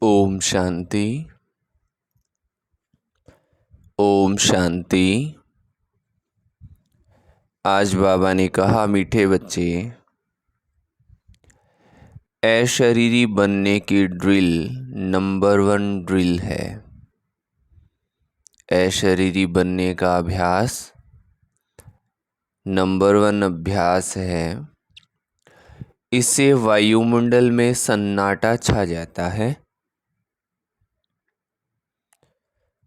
ओम शांति। ओम शांति। आज बाबा ने कहा, मीठे बच्चे, अशरीरी बनने की ड्रिल नंबर 1 ड्रिल है। अशरीरी बनने का अभ्यास नंबर 1 अभ्यास है। इससे वायुमंडल में सन्नाटा छा जाता है।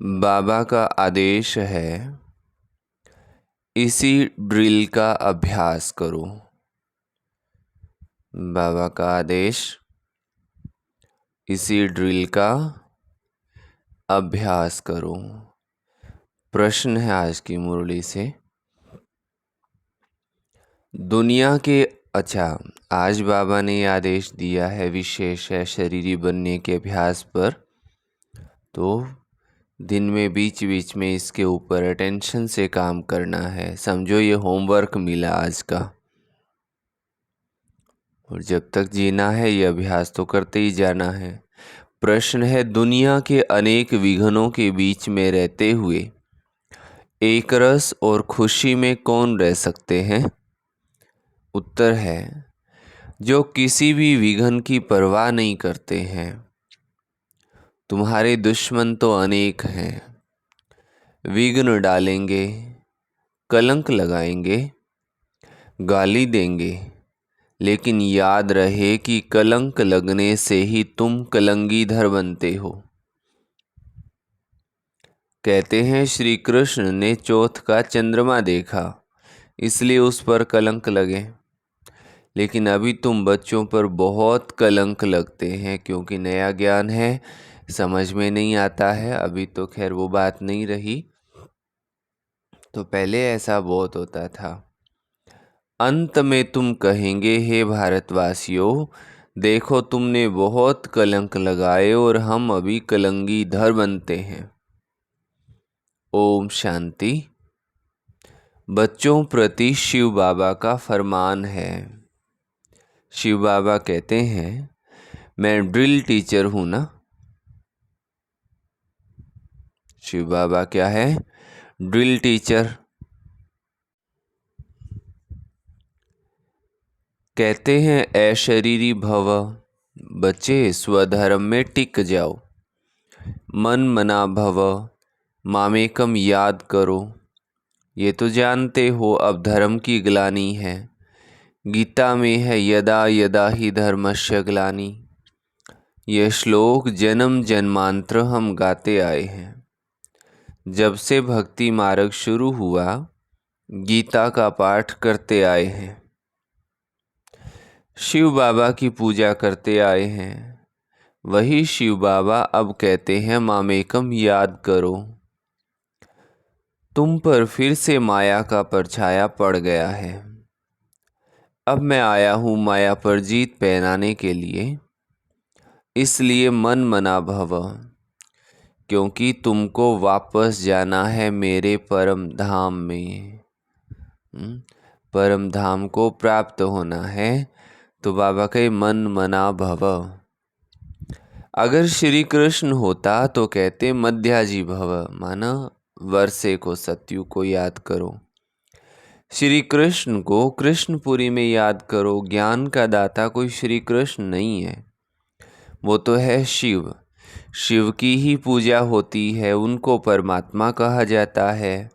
बाबा का आदेश है, इसी ड्रिल का अभ्यास करो। बाबा का आदेश, इसी ड्रिल का अभ्यास करो। प्रश्न है आज की मुरली से, दुनिया के आज बाबा ने आदेश दिया है विशेष है शरीरी बनने के अभ्यास पर, तो दिन में बीच बीच में इसके ऊपर अटेंशन से काम करना है। समझो ये होमवर्क मिला आज का, और जब तक जीना है ये अभ्यास तो करते ही जाना है। प्रश्न है, दुनिया के अनेक विघ्नों के बीच में रहते हुए एक रस और खुशी में कौन रह सकते हैं? उत्तर है, जो किसी भी विघ्न की परवाह नहीं करते हैं। तुम्हारे दुश्मन तो अनेक हैं, विघ्न डालेंगे, कलंक लगाएंगे, गाली देंगे, लेकिन याद रहे कि कलंक लगने से ही तुम कलंगीधर बनते हो। कहते हैं श्री कृष्ण ने चौथ का चंद्रमा देखा, इसलिए उस पर कलंक लगे। लेकिन अभी तुम बच्चों पर बहुत कलंक लगते हैं, क्योंकि नया ज्ञान है, समझ में नहीं आता है। अभी तो खैर वो बात नहीं रही, तो पहले ऐसा बहुत होता था। अंत में तुम कहेंगे, हे भारतवासियों, देखो तुमने बहुत कलंक लगाए और हम अभी कलंगीधर बनते हैं। ओम शांति। बच्चों प्रति शिव बाबा का फरमान है। शिव बाबा कहते हैं, मैं ड्रिल टीचर हूं ना। शिव बाबा क्या है? Drill teacher. कहते हैं, अशरीरी भव, बच्चे स्वधर्म में टिक जाओ। मन मना भव, मामेकम याद करो। ये तो जानते हो अब धर्म की ग्लानि है। गीता में है, यदा यदा ही धर्मस्य ग्लानि। यह श्लोक जन्म जन्मांतर हम गाते आए हैं। जब से भक्ति मार्ग शुरू हुआ, गीता का पाठ करते आए हैं, शिव बाबा की पूजा करते आए हैं। वही शिव बाबा अब कहते हैं, मामेकम याद करो। तुम पर फिर से माया का परछाया पड़ गया है। अब मैं आया हूँ माया पर जीत पहनाने के लिए, इसलिए मन मना भव, क्योंकि तुमको वापस जाना है मेरे परम धाम में। परम धाम को प्राप्त होना है, तो बाबा के मन मना भव। अगर श्री कृष्ण होता तो कहते मध्याजी भव, माना वर्षे को, सत्यु को याद करो। श्री कृष्ण को कृष्णपुरी में याद करो। ज्ञान का दाता कोई श्री कृष्ण नहीं है, वो तो है शिव। शिव की ही पूजा होती है, उनको परमात्मा कहा जाता है।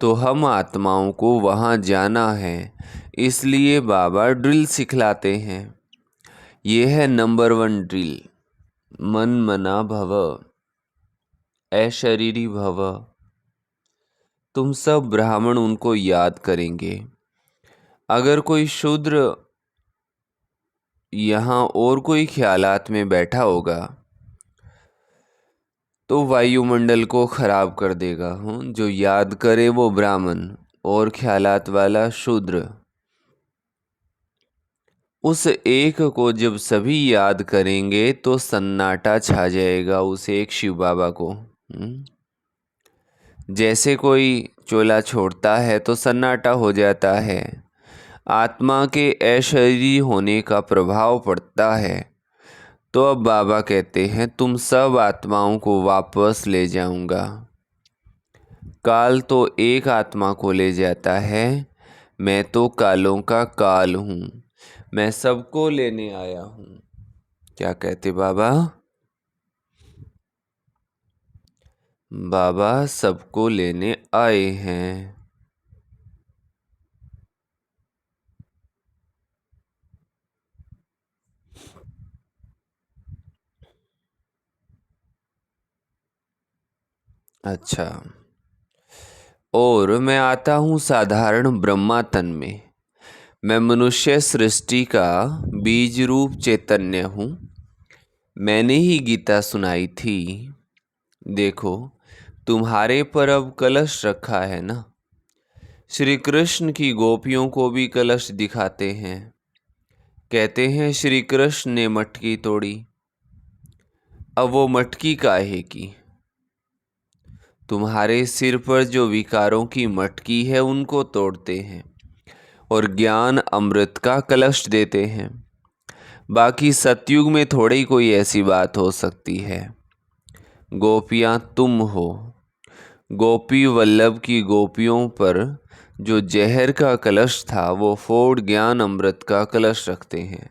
तो हम आत्माओं को वहाँ जाना है, इसलिए बाबा ड्रिल सिखलाते हैं। ये है नंबर 1 ड्रिल, मन मना भव, अशरीरी भव। तुम सब ब्राह्मण उनको याद करेंगे। अगर कोई शूद्र यहाँ और कोई ख्यालात में बैठा होगा तो वायुमंडल को खराब कर देगा। जो याद करे वो ब्राह्मण, और ख्यालात वाला शूद्र। उस एक को जब सभी याद करेंगे तो सन्नाटा छा जाएगा उस एक शिव बाबा को। जैसे कोई चोला छोड़ता है तो सन्नाटा हो जाता है। आत्मा के अशरीरी होने का प्रभाव पड़ता है, तो अब बाबा कहते हैं तुम सब आत्माओं को वापस ले जाऊंगा। काल तो एक आत्मा को ले जाता है, मैं तो कालों का काल हूँ, मैं सबको लेने आया हूँ। क्या कहते बाबा? बाबा सबको लेने आए हैं। अच्छा, और मैं आता हूँ साधारण ब्रह्मा तन में। मैं मनुष्य सृष्टि का बीज रूप चैतन्य हूँ। मैंने ही गीता सुनाई थी। देखो, तुम्हारे पर अब कलश रखा है ना। श्री कृष्ण की गोपियों को भी कलश दिखाते हैं। कहते हैं श्री कृष्ण ने मटकी तोड़ी। अब वो मटकी काहे की? तुम्हारे सिर पर जो विकारों की मटकी है उनको तोड़ते हैं और ज्ञान अमृत का कलश देते हैं। बाकी सतयुग में थोड़ी कोई ऐसी बात हो सकती है। गोपियाँ तुम हो। गोपी वल्लभ की गोपियों पर जो जहर का कलश था वो फोड़ ज्ञान अमृत का कलश रखते हैं।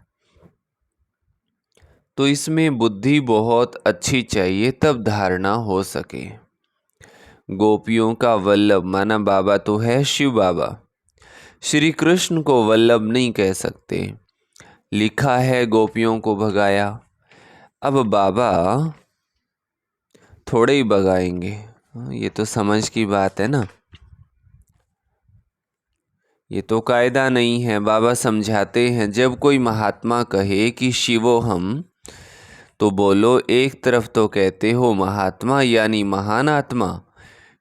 तो इसमें बुद्धि बहुत अच्छी चाहिए तब धारणा हो सके। गोपियों का वल्लभ माना बाबा तो है शिव बाबा। श्री कृष्ण को वल्लभ नहीं कह सकते। लिखा है गोपियों को भगाया। अब बाबा थोड़े ही भगाएंगे, ये तो समझ की बात है ना। ये तो कायदा नहीं है। बाबा समझाते हैं जब कोई महात्मा कहे कि शिवो हम, तो बोलो एक तरफ तो कहते हो महात्मा यानी महान आत्मा,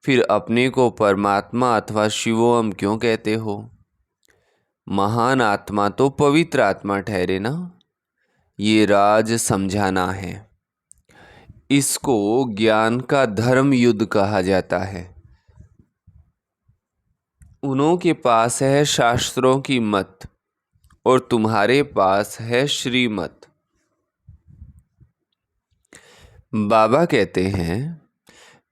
फिर अपने को परमात्मा अथवा शिवोहम क्यों कहते हो? महान आत्मा तो पवित्र आत्मा ठहरे ना। ये राज समझाना है। इसको ज्ञान का धर्म युद्ध कहा जाता है। उन्हों के पास है शास्त्रों की मत और तुम्हारे पास है श्रीमत। बाबा कहते हैं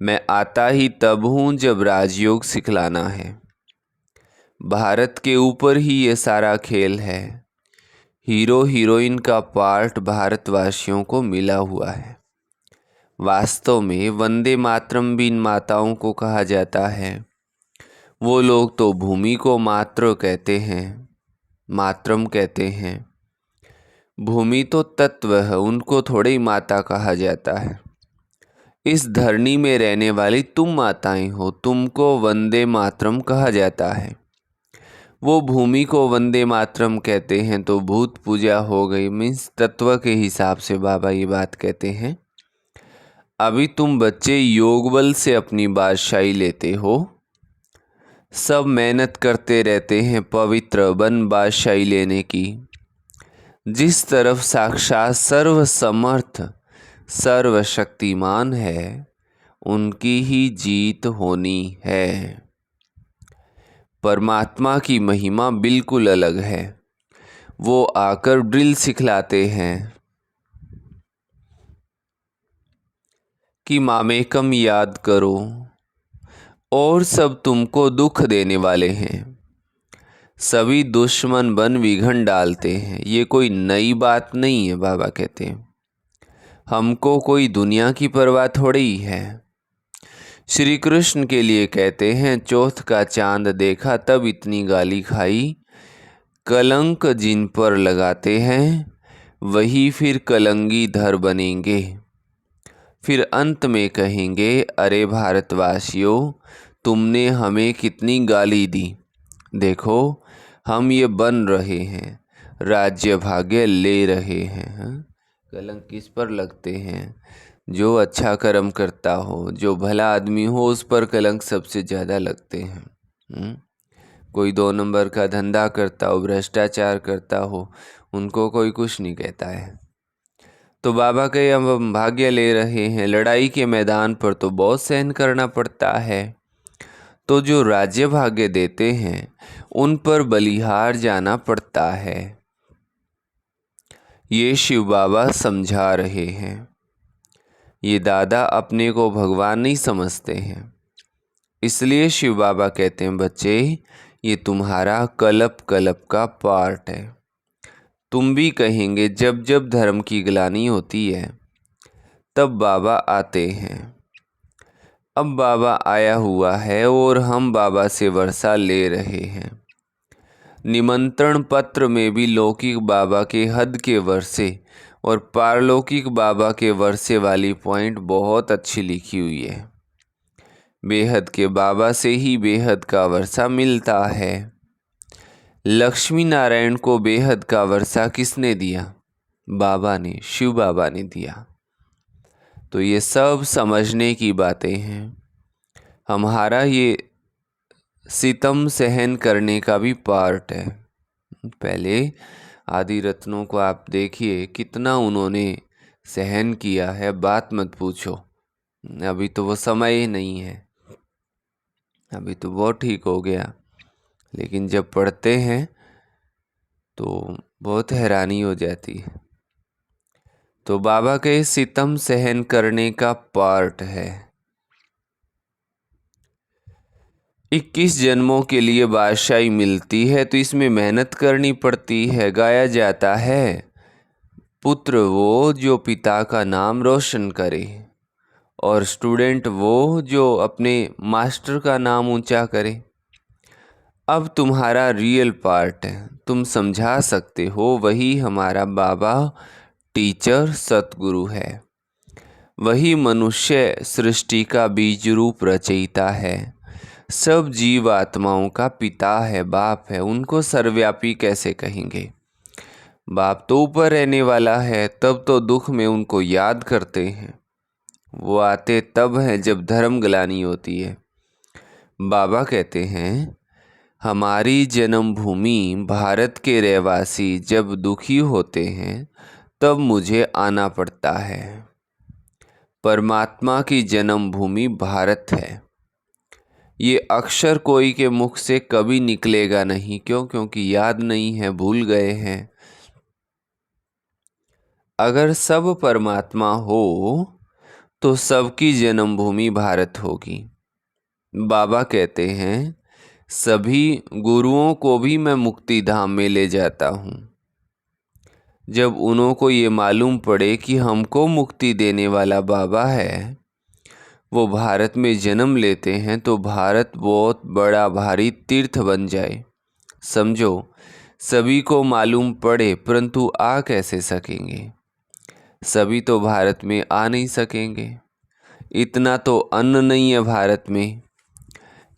मैं आता ही तब हूँ जब राजयोग सिखलाना है। भारत के ऊपर ही ये सारा खेल है। हीरो हीरोइन का पार्ट भारतवासियों को मिला हुआ है। वास्तव में वंदे मातरम भी इन माताओं को कहा जाता है। वो लोग तो भूमि को मात्र कहते हैं, मातरम कहते हैं। भूमि तो तत्व है, उनको थोड़े ही माता कहा जाता है। इस धरनी में रहने वाली तुम माताएं हो, तुमको वंदे मातरम कहा जाता है। वो भूमि को वंदे मातरम कहते हैं तो भूत पूजा हो गई। मीन्स तत्व के हिसाब से बाबा ये बात कहते हैं। अभी तुम बच्चे योग बल से अपनी बादशाही लेते हो। सब मेहनत करते रहते हैं पवित्र बन बादशाही लेने की। जिस तरफ साक्षात सर्व समर्थ सर्वशक्तिमान है उनकी ही जीत होनी है। परमात्मा की महिमा बिल्कुल अलग है। वो आकर ड्रिल सिखलाते हैं कि मामेकम याद करो और सब तुमको दुख देने वाले हैं। सभी दुश्मन बन विघन डालते हैं। ये कोई नई बात नहीं है। बाबा कहते हैं हमको कोई दुनिया की परवाह थोड़ी है। श्री कृष्ण के लिए कहते हैं चौथ का चांद देखा तब इतनी गाली खाई। कलंक जिन पर लगाते हैं वही फिर कलंगी धर बनेंगे। फिर अंत में कहेंगे अरे भारतवासियों, तुमने हमें कितनी गाली दी। देखो हम ये बन रहे हैं, राज्य भाग्य ले रहे हैं। कलंक किस पर लगते हैं? जो अच्छा कर्म करता हो, जो भला आदमी हो, उस पर कलंक सबसे ज़्यादा लगते हैं। कोई 2 नंबर का धंधा करता हो, भ्रष्टाचार करता हो, उनको कोई कुछ नहीं कहता है। तो बाबा के अब हम भाग्य ले रहे हैं। लड़ाई के मैदान पर तो बहुत सहन करना पड़ता है। तो जो राज्य भाग्य देते हैं उन पर बलिहार जाना पड़ता है। ये शिव बाबा समझा रहे हैं। ये दादा अपने को भगवान नहीं समझते हैं, इसलिए शिव बाबा कहते हैं बच्चे ये तुम्हारा कल्प कल्प का पार्ट है। तुम भी कहेंगे जब जब धर्म की ग्लानि होती है तब बाबा आते हैं। अब बाबा आया हुआ है और हम बाबा से वर्षा ले रहे हैं। निमंत्रण पत्र में भी लौकिक बाबा के हद के वर्षे और पारलौकिक बाबा के वर्षे वाली पॉइंट बहुत अच्छी लिखी हुई है। बेहद के बाबा से ही बेहद का वर्षा मिलता है। लक्ष्मी नारायण को बेहद का वर्षा किसने दिया? बाबा ने, शिव बाबा ने दिया। तो ये सब समझने की बातें हैं। हमारा ये सितम सहन करने का भी पार्ट है। पहले आदि रत्नों को आप देखिए कितना उन्होंने सहन किया है, बात मत पूछो। अभी तो वो समय ही नहीं है, अभी तो बहुत ठीक हो गया, लेकिन जब पढ़ते हैं तो बहुत हैरानी हो जाती है। तो बाबा के सितम सहन करने का पार्ट है। 21 जन्मों के लिए बादशाही मिलती है तो इसमें मेहनत करनी पड़ती है। गाया जाता है पुत्र वो जो पिता का नाम रोशन करे और स्टूडेंट वो जो अपने मास्टर का नाम ऊंचा करे। अब तुम्हारा रियल पार्ट है, तुम समझा सकते हो, वही हमारा बाबा टीचर सतगुरु है। वही मनुष्य सृष्टि का बीज रूप रचयिता है, सब जीव आत्माओं का पिता है, बाप है। उनको सर्वव्यापी कैसे कहेंगे? बाप तो ऊपर रहने वाला है, तब तो दुख में उनको याद करते हैं। वो आते तब है जब धर्म ग्लानि होती है। बाबा कहते हैं हमारी जन्मभूमि भारत के रहवासी जब दुखी होते हैं तब मुझे आना पड़ता है। परमात्मा की जन्मभूमि भारत है। ये अक्षर कोई के मुख से कभी निकलेगा नहीं। क्यों? क्योंकि याद नहीं है, भूल गए हैं। अगर सब परमात्मा हो तो सबकी जन्मभूमि भारत होगी। बाबा कहते हैं सभी गुरुओं को भी मैं मुक्ति धाम में ले जाता हूँ। जब उन्हों को ये मालूम पड़े कि हमको मुक्ति देने वाला बाबा है, वो भारत में जन्म लेते हैं तो भारत बहुत बड़ा भारी तीर्थ बन जाए। समझो, सभी को मालूम पड़े परंतु आ कैसे सकेंगे? सभी तो भारत में आ नहीं सकेंगे। इतना तो अन्न नहीं है भारत में।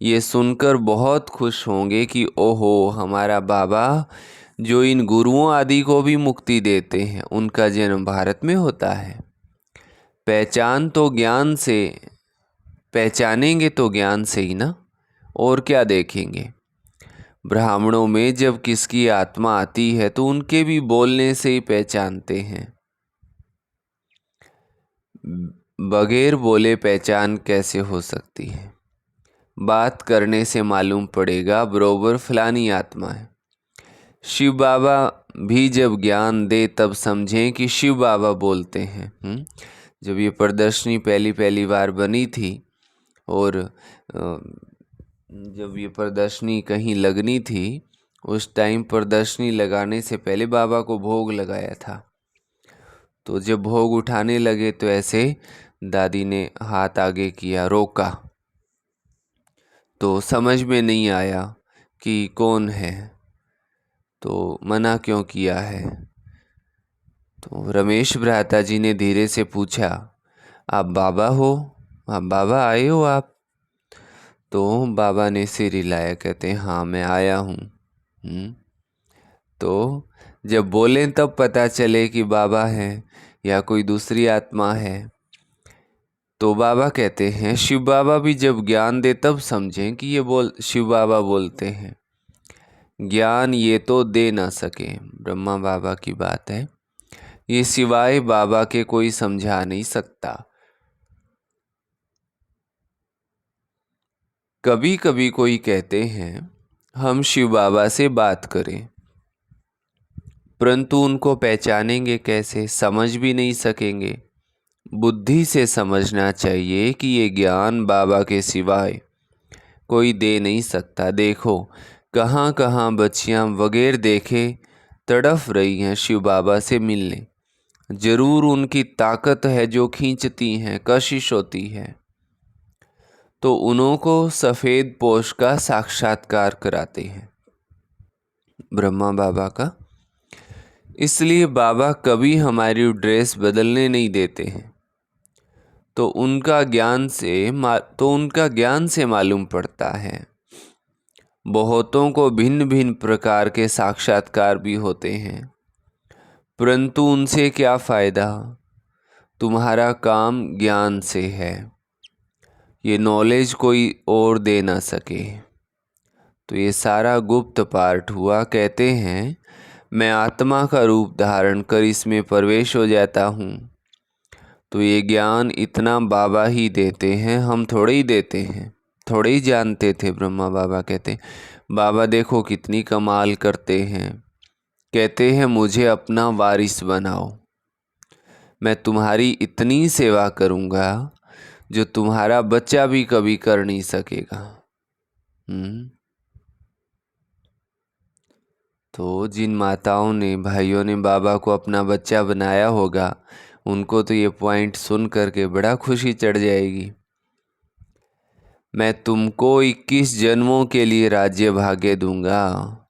ये सुनकर बहुत खुश होंगे कि ओहो, हमारा बाबा जो इन गुरुओं आदि को भी मुक्ति देते हैं, उनका जन्म भारत में होता है। पहचान तो ज्ञान से, पहचानेंगे तो ज्ञान से ही ना, और क्या देखेंगे? ब्राह्मणों में जब किसकी आत्मा आती है तो उनके भी बोलने से ही पहचानते हैं। बगैर बोले पहचान कैसे हो सकती है? बात करने से मालूम पड़ेगा बरोबर फलानी आत्मा है। शिव बाबा भी जब ज्ञान दे तब समझें कि शिव बाबा बोलते हैं। जब ये प्रदर्शनी पहली बार बनी थी और जब ये प्रदर्शनी कहीं लगनी थी, उस टाइम प्रदर्शनी लगाने से पहले बाबा को भोग लगाया था। तो जब भोग उठाने लगे तो ऐसे दादी ने हाथ आगे किया, रोका। तो समझ में नहीं आया कि कौन है, तो मना क्यों किया है। तो रमेश भ्राता जी ने धीरे से पूछा, आप बाबा हो? आप बाबा आए हो आप? तो बाबा ने सिर हिलाया, कहते हैं हाँ मैं आया हूँ। तो जब बोलें तब पता चले कि बाबा हैं या कोई दूसरी आत्मा है। तो बाबा कहते हैं शिव बाबा भी जब ज्ञान दे तब समझें कि ये शिव बाबा बोलते हैं। ज्ञान ये तो दे ना सके, ब्रह्मा बाबा की बात है, ये सिवाय बाबा के कोई समझा नहीं सकता। कभी कभी कोई कहते हैं हम शिव बाबा से बात करें, परंतु उनको पहचानेंगे कैसे, समझ भी नहीं सकेंगे। बुद्धि से समझना चाहिए कि ये ज्ञान बाबा के सिवाय कोई दे नहीं सकता। देखो कहाँ कहाँ बच्चियाँ बगैर देखे तड़फ रही हैं शिव बाबा से मिलने। जरूर उनकी ताकत है जो खींचती हैं, कशिश होती है, तो उन्हों को सफ़ेद पोश का साक्षात्कार कराते हैं ब्रह्मा बाबा का। इसलिए बाबा कभी हमारी ड्रेस बदलने नहीं देते हैं। तो उनका ज्ञान से मालूम पड़ता है। बहुतों को भिन्न भिन्न प्रकार के साक्षात्कार भी होते हैं, परंतु उनसे क्या फ़ायदा। तुम्हारा काम ज्ञान से है, ये नॉलेज कोई और दे ना सके। तो ये सारा गुप्त पाठ हुआ। कहते हैं मैं आत्मा का रूप धारण कर इसमें प्रवेश हो जाता हूँ। तो ये ज्ञान इतना बाबा ही देते हैं, हम थोड़े ही देते हैं, थोड़े ही जानते थे। ब्रह्मा बाबा कहते बाबा देखो कितनी कमाल करते हैं। कहते हैं मुझे अपना वारिस बनाओ, मैं तुम्हारी इतनी सेवा करूँगा जो तुम्हारा बच्चा भी कभी कर नहीं सकेगा। तो जिन माताओं ने, भाइयों ने बाबा को अपना बच्चा बनाया होगा, उनको तो ये पॉइंट सुन करके बड़ा खुशी चढ़ जाएगी। मैं तुमको 21 जन्मों के लिए राज्य भाग्य दूंगा,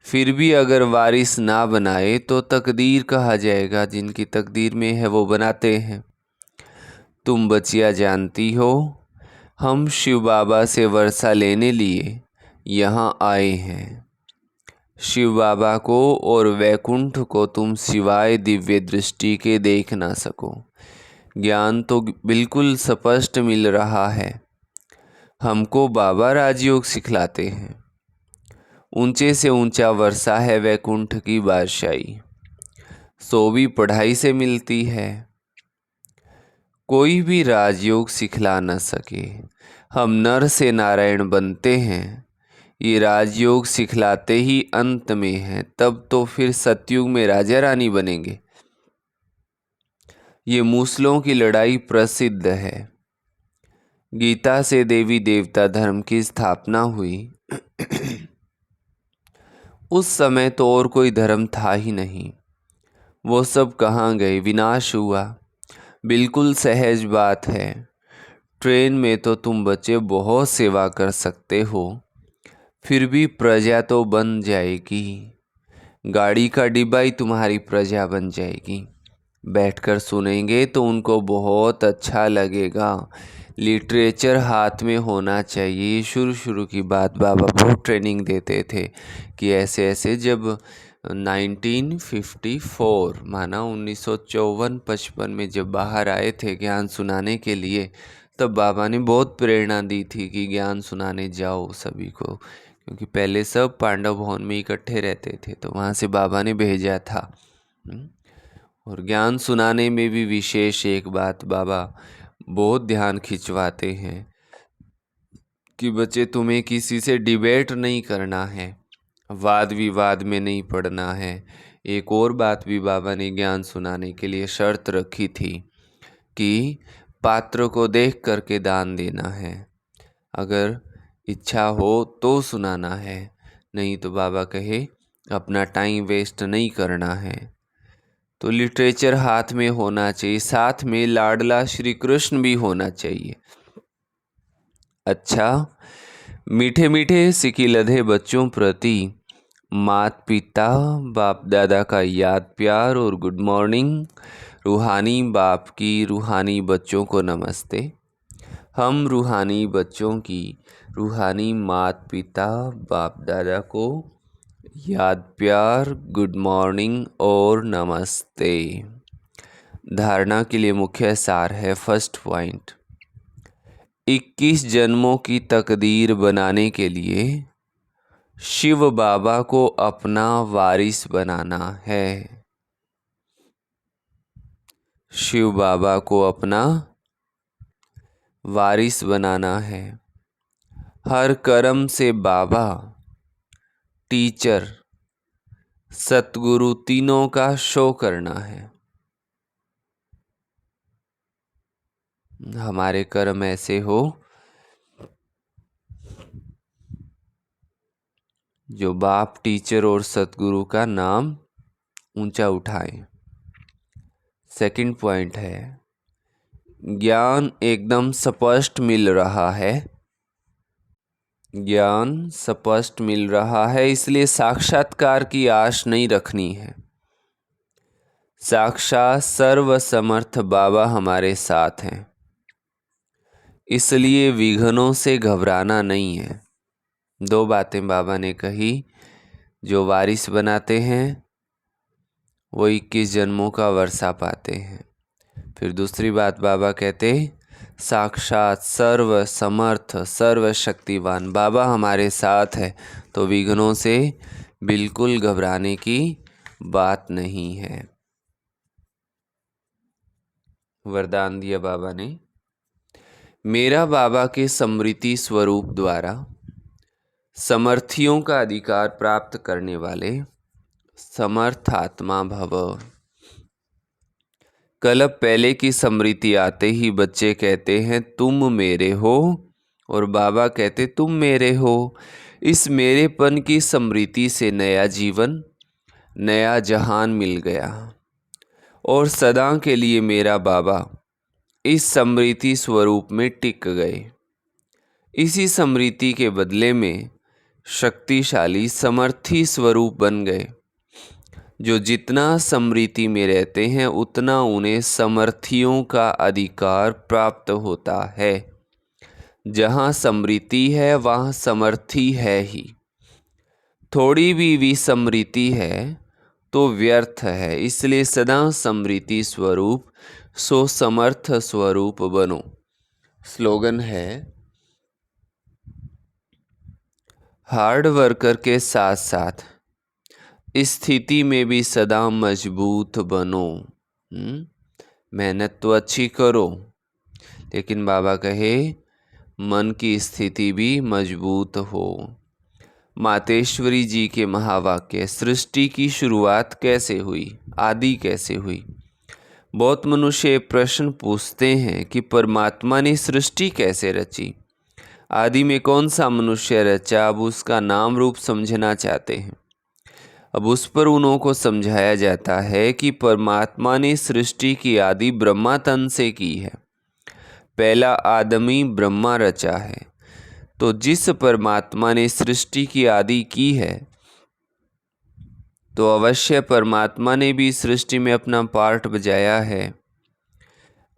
फिर भी अगर वारिस ना बनाए तो तकदीर कहा जाएगा। जिनकी तकदीर में है वो बनाते हैं। तुम बच्चियाँ जानती हो हम शिव बाबा से वर्षा लेने लिए यहाँ आए हैं। शिव बाबा को और वैकुंठ को तुम सिवाय दिव्य दृष्टि के देख ना सको। ज्ञान तो बिल्कुल स्पष्ट मिल रहा है। हमको बाबा राजयोग सिखलाते हैं। ऊंचे से ऊंचा वर्षा है वैकुंठ की बादशाही, सो भी पढ़ाई से मिलती है। कोई भी राजयोग सिखला न सके। हम नर से नारायण बनते हैं, ये राजयोग सिखलाते ही अंत में है। तब तो फिर सतयुग में राजा रानी बनेंगे। ये मूसलों की लड़ाई प्रसिद्ध है। गीता से देवी देवता धर्म की स्थापना हुई। उस समय तो और कोई धर्म था ही नहीं। वो सब कहाँ गए, विनाश हुआ। बिल्कुल सहज बात है। ट्रेन में तो तुम बच्चे बहुत सेवा कर सकते हो, फिर भी प्रजा तो बन जाएगी। गाड़ी का डिब्बा ही तुम्हारी प्रजा बन जाएगी। बैठकर सुनेंगे तो उनको बहुत अच्छा लगेगा। लिटरेचर हाथ में होना चाहिए। शुरू की बात बाबा बहुत ट्रेनिंग देते थे कि ऐसे ऐसे। जब 1954 माना 1954-55 में जब बाहर आए थे ज्ञान सुनाने के लिए, तब बाबा ने बहुत प्रेरणा दी थी कि ज्ञान सुनाने जाओ सभी को, क्योंकि पहले सब पांडव भवन में इकट्ठे रहते थे, तो वहाँ से बाबा ने भेजा था। और ज्ञान सुनाने में भी विशेष एक बात बाबा बहुत ध्यान खिंचवाते हैं कि बच्चे तुम्हें किसी से डिबेट नहीं करना है, वाद विवाद में नहीं पड़ना है। एक और बात भी बाबा ने ज्ञान सुनाने के लिए शर्त रखी थी कि पात्र को देख करके दान देना है। अगर इच्छा हो तो सुनाना है, नहीं तो बाबा कहे अपना टाइम वेस्ट नहीं करना है। तो लिटरेचर हाथ में होना चाहिए, साथ में लाडला श्री कृष्ण भी होना चाहिए। अच्छा, मीठे मीठे सिकिलधे बच्चों प्रति माता पिता बाप दादा का याद प्यार और गुड मॉर्निंग। रूहानी बाप की रूहानी बच्चों को नमस्ते। हम रूहानी बच्चों की रूहानी माता पिता बाप दादा को याद प्यार, गुड मॉर्निंग और नमस्ते। धारणा के लिए मुख्य सार है। फर्स्ट पॉइंट, 21 जन्मों की तकदीर बनाने के लिए शिव बाबा को अपना वारिस बनाना है। शिव बाबा को अपना वारिस बनाना है। हर कर्म से बाबा टीचर सतगुरु तीनों का शो करना है। हमारे कर्म ऐसे हो जो बाप, टीचर और सतगुरु का नाम ऊंचा उठाएं। सेकंड पॉइंट है, ज्ञान एकदम स्पष्ट मिल रहा है। ज्ञान स्पष्ट मिल रहा है, इसलिए साक्षात्कार की आश नहीं रखनी है। साक्षात सर्वसमर्थ बाबा हमारे साथ हैं, इसलिए विघ्नों से घबराना नहीं है। दो बातें बाबा ने कही, जो वारिस बनाते हैं वो 21 जन्मों का वर्षा पाते हैं। फिर दूसरी बात बाबा कहते, साक्षात सर्व समर्थ सर्वशक्तिवान बाबा हमारे साथ है, तो विघ्नों से बिल्कुल घबराने की बात नहीं है। वरदान दिया बाबा ने, मेरा बाबा के समृति स्वरूप द्वारा समर्थियों का अधिकार प्राप्त करने वाले समर्थ आत्मा भव। कल पहले की स्मृति आते ही बच्चे कहते हैं तुम मेरे हो, और बाबा कहते तुम मेरे हो। इस मेरेपन की स्मृति से नया जीवन, नया जहान मिल गया, और सदा के लिए मेरा बाबा इस स्मृति स्वरूप में टिक गए। इसी स्मृति के बदले में शक्तिशाली समर्थी स्वरूप बन गए। जो जितना स्मृति में रहते हैं उतना उन्हें समर्थियों का अधिकार प्राप्त होता है। जहाँ स्मृति है वहाँ समर्थी है ही। थोड़ी भी विस्मृति है तो व्यर्थ है, इसलिए सदा स्मृति स्वरूप सो समर्थ स्वरूप बनो। स्लोगन है, हार्ड वर्कर के साथ साथ स्थिति में भी सदा मजबूत बनो। मेहनत तो अच्छी करो, लेकिन बाबा कहे मन की स्थिति भी मजबूत हो। मातेश्वरी जी के महावाक्य, सृष्टि की शुरुआत कैसे हुई, आदि कैसे हुई। बहुत मनुष्य प्रश्न पूछते हैं कि परमात्मा ने सृष्टि कैसे रची, आदि में कौन सा मनुष्य रचा। अब उसका नाम रूप समझना चाहते हैं। अब उस पर उन्हों को समझाया जाता है कि परमात्मा ने सृष्टि की आदि ब्रह्मा तन से की है। पहला आदमी ब्रह्मा रचा है, तो जिस परमात्मा ने सृष्टि की आदि की है तो अवश्य परमात्मा ने भी सृष्टि में अपना पार्ट बजाया है।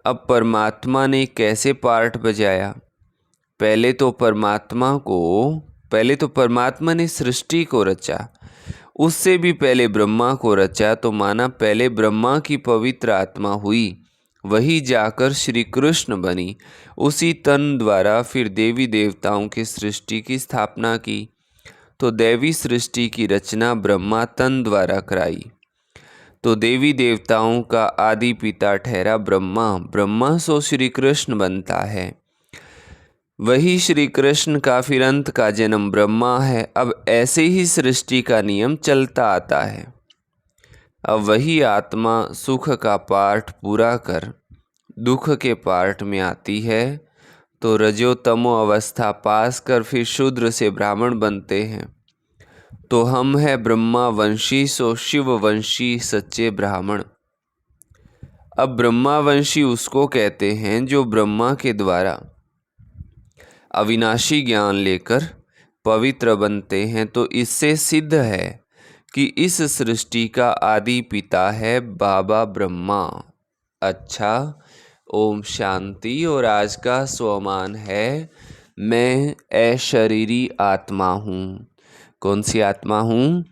अब परमात्मा ने कैसे पार्ट बजाया, पहले तो परमात्मा ने सृष्टि को रचा, उससे भी पहले ब्रह्मा को रचा, तो माना पहले ब्रह्मा की पवित्र आत्मा हुई, वही जाकर श्री कृष्ण बनी। उसी तन द्वारा फिर देवी देवताओं की सृष्टि की स्थापना की, तो देवी सृष्टि की रचना ब्रह्मा तन द्वारा कराई। तो देवी देवताओं का आदि पिता ठहरा ब्रह्मा, ब्रह्मा सो श्री कृष्ण बनता है। वही श्री कृष्ण का फिर अंत का जन्म ब्रह्मा है। अब ऐसे ही सृष्टि का नियम चलता आता है। अब वही आत्मा सुख का पार्ट पूरा कर दुख के पार्ट में आती है, तो रजो तमो अवस्था पास कर फिर शूद्र से ब्राह्मण बनते हैं। तो हम है ब्रह्मा वंशी सो शिव वंशी सच्चे ब्राह्मण। अब ब्रह्मा वंशी उसको कहते हैं जो ब्रह्मा के द्वारा अविनाशी ज्ञान लेकर पवित्र बनते हैं। तो इससे सिद्ध है कि इस सृष्टि का आदि पिता है बाबा ब्रह्मा। अच्छा, ओम शांति। और आज का स्वमान है, मैं अशरीरी आत्मा हूँ। कौन सी आत्मा हूँ?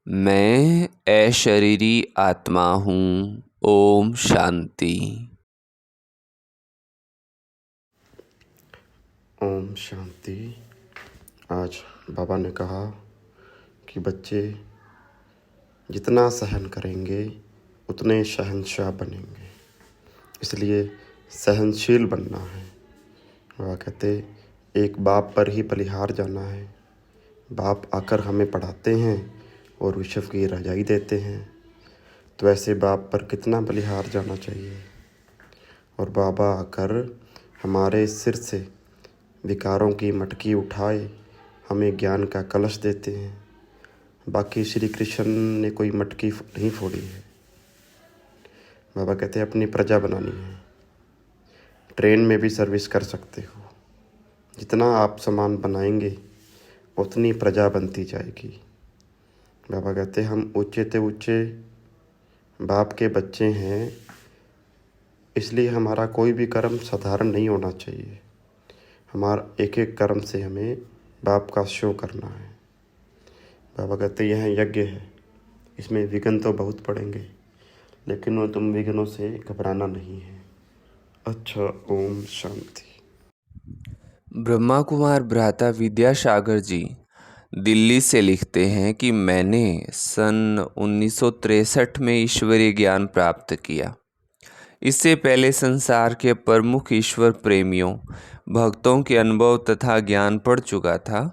मैं अशरीरी आत्मा हूँ। ओम शांति। ओम शांति। आज बाबा ने कहा कि बच्चे जितना सहन करेंगे उतने शहंशाह बनेंगे, इसलिए सहनशील बनना है। बाबा कहते एक बाप पर ही बलिहार जाना है, बाप आकर हमें पढ़ाते हैं और विश्व की रजाई देते हैं, तो ऐसे बाप पर कितना बलिहार जाना चाहिए। और बाबा आकर हमारे सिर से विकारों की मटकी उठाए हमें ज्ञान का कलश देते हैं। बाकी श्री कृष्ण ने कोई मटकी नहीं फोड़ी है। बाबा कहते हैं अपनी प्रजा बनानी है। ट्रेन में भी सर्विस कर सकते हो, जितना आप सामान बनाएंगे उतनी प्रजा बनती जाएगी। बाबा कहते हैं हम ऊंचे से ऊंचे बाप के बच्चे हैं, इसलिए हमारा कोई भी कर्म साधारण नहीं होना चाहिए। हमारा एक एक कर्म से हमें बाप का शो करना है। बाबा कहते हैं यह यज्ञ है, इसमें विघ्न तो बहुत पड़ेंगे, लेकिन वो तुम विघ्नों से घबराना नहीं है। अच्छा, ओम शांति। ब्रह्मा कुमार भ्राता विद्यासागर जी दिल्ली से लिखते हैं कि मैंने सन 1963 में ईश्वरीय ज्ञान प्राप्त किया। इससे पहले संसार के प्रमुख ईश्वर प्रेमियों भक्तों के अनुभव तथा ज्ञान पढ़ चुका था।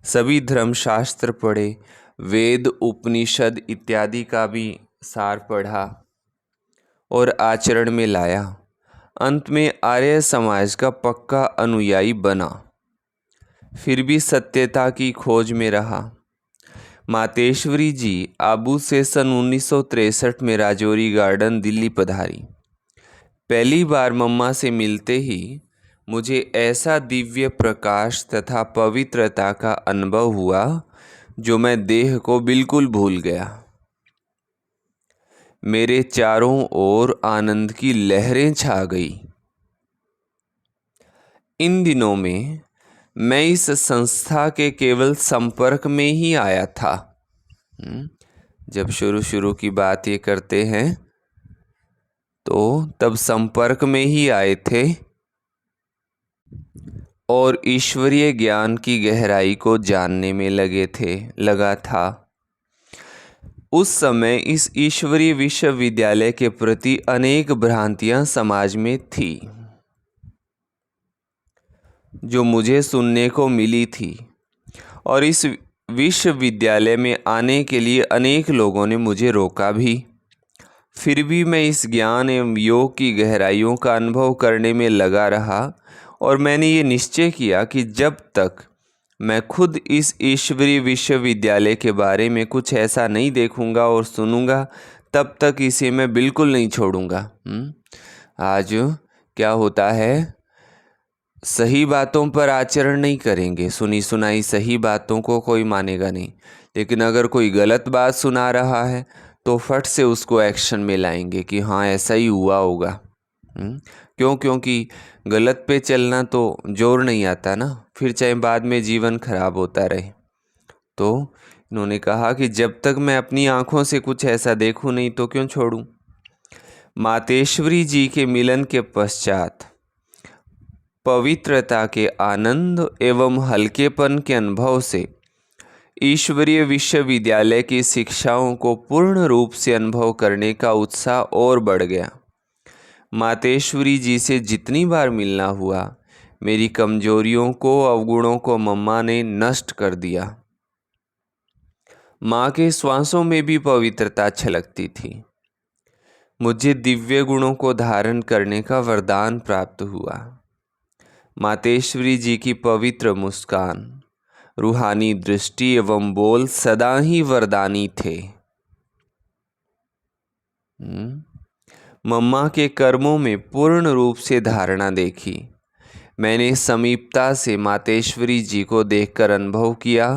सभी धर्मशास्त्र पढ़े, वेद उपनिषद इत्यादि का भी सार पढ़ा और आचरण में लाया। अंत में आर्य समाज का पक्का अनुयायी बना। फिर भी सत्यता की खोज में रहा। मातेश्वरी जी आबू से सन 1963 में राजौरी गार्डन दिल्ली पधारी। पहली बार मम्मा से मिलते ही मुझे ऐसा दिव्य प्रकाश तथा पवित्रता का अनुभव हुआ जो मैं देह को बिल्कुल भूल गया। मेरे चारों ओर आनंद की लहरें छा गई। इन दिनों में मैं इस संस्था के केवल संपर्क में ही आया था। जब शुरू की बात ये करते हैं तो तब संपर्क में ही आए थे और ईश्वरीय ज्ञान की गहराई को जानने में लगा था। उस समय इस ईश्वरीय विश्वविद्यालय के प्रति अनेक भ्रांतियां समाज में थी जो मुझे सुनने को मिली थी, और इस विश्वविद्यालय में आने के लिए अनेक लोगों ने मुझे रोका भी। फिर भी मैं इस ज्ञान एवं योग की गहराइयों का अनुभव करने में लगा रहा और मैंने ये निश्चय किया कि जब तक मैं खुद इस ईश्वरीय विश्वविद्यालय के बारे में कुछ ऐसा नहीं देखूंगा और सुनूंगा, तब तक इसे मैं बिल्कुल नहीं छोड़ूंगा। आज क्या होता है, सही बातों पर आचरण नहीं करेंगे, सुनी सुनाई सही बातों को कोई मानेगा नहीं, लेकिन अगर कोई गलत बात सुना रहा है तो फट से उसको एक्शन में लाएंगे कि हाँ ऐसा ही हुआ होगा। क्योंकि गलत पे चलना तो जोर नहीं आता ना, फिर चाहे बाद में जीवन खराब होता रहे। तो इन्होंने कहा कि जब तक मैं अपनी आंखों से कुछ ऐसा देखूं नहीं तो क्यों छोड़ूं। मातेश्वरी जी के मिलन के पश्चात पवित्रता के आनंद एवं हल्केपन के अनुभव से ईश्वरीय विश्वविद्यालय की शिक्षाओं को पूर्ण रूप से अनुभव करने का उत्साह और बढ़ गया। मातेश्वरी जी से जितनी बार मिलना हुआ, मेरी कमजोरियों को, अवगुणों को मम्मा ने नष्ट कर दिया। माँ के श्वासों में भी पवित्रता छलकती थी। मुझे दिव्य गुणों को धारण करने का वरदान प्राप्त हुआ। मातेश्वरी जी की पवित्र मुस्कान, रूहानी दृष्टि एवं बोल सदा ही वरदानी थे। मम्मा के कर्मों में पूर्ण रूप से धारणा देखी। मैंने समीपता से मातेश्वरी जी को देखकर अनुभव किया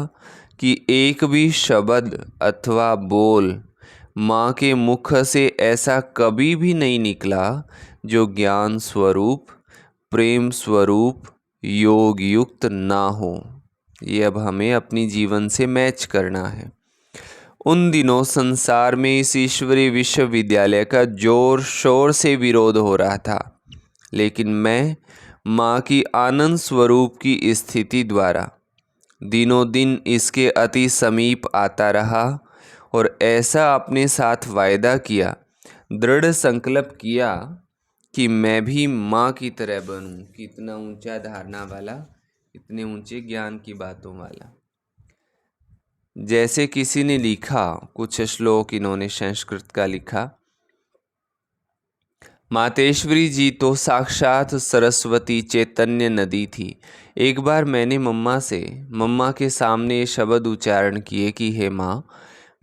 कि एक भी शब्द अथवा बोल माँ के मुख से ऐसा कभी भी नहीं निकला जो ज्ञान स्वरूप, प्रेम स्वरूप, योग युक्त ना हो। ये अब हमें अपनी जीवन से मैच करना है। उन दिनों संसार में इस ईश्वरीय विश्वविद्यालय का जोर शोर से विरोध हो रहा था, लेकिन मैं माँ की आनंद स्वरूप की स्थिति द्वारा दिनों दिन इसके अति समीप आता रहा और ऐसा अपने साथ वायदा किया, दृढ़ संकल्प किया कि मैं भी माँ की तरह बनूं। कितना ऊंचा धारणा वाला, इतने ऊंचे ज्ञान की बातों वाला। जैसे किसी ने लिखा, कुछ श्लोक इन्होंने संस्कृत का लिखा। मातेश्वरी जी तो साक्षात सरस्वती चैतन्य नदी थी। एक बार मैंने मम्मा के सामने ये शब्द उच्चारण किए कि हे माँ,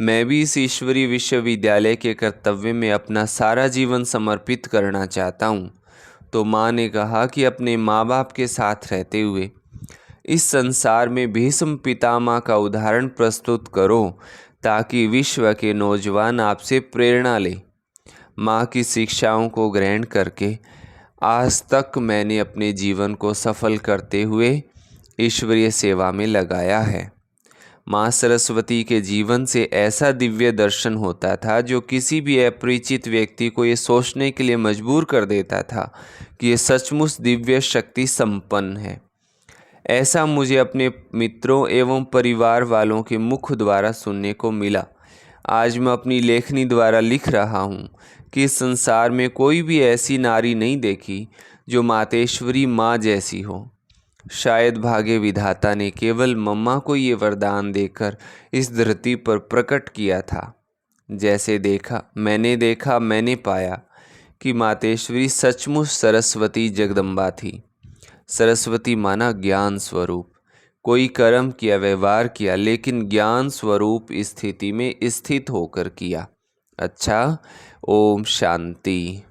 मैं भी इस ईश्वरीय विश्वविद्यालय के कर्तव्य में अपना सारा जीवन समर्पित करना चाहता हूँ। तो माँ ने कहा कि अपने माँ बाप के साथ रहते हुए इस संसार में भीष्म पितामह का उदाहरण प्रस्तुत करो, ताकि विश्व के नौजवान आपसे प्रेरणा लें। माँ की शिक्षाओं को ग्रहण करके आज तक मैंने अपने जीवन को सफल करते हुए ईश्वरीय सेवा में लगाया है। माँ सरस्वती के जीवन से ऐसा दिव्य दर्शन होता था जो किसी भी अपरिचित व्यक्ति को ये सोचने के लिए मजबूर कर देता था कि ये सचमुच दिव्य शक्ति संपन्न है। ऐसा मुझे अपने मित्रों एवं परिवार वालों के मुख द्वारा सुनने को मिला। आज मैं अपनी लेखनी द्वारा लिख रहा हूँ कि इस संसार में कोई भी ऐसी नारी नहीं देखी जो मातेश्वरी माँ जैसी हो। शायद भाग्य विधाता ने केवल मम्मा को ये वरदान देकर इस धरती पर प्रकट किया था। जैसे मैंने पाया कि मातेश्वरी सचमुच सरस्वती जगदम्बा थी। सरस्वती माना ज्ञान स्वरूप। कोई कर्म किया, व्यवहार किया, लेकिन ज्ञान स्वरूप स्थिति में स्थित होकर किया। अच्छा, ओम शांति।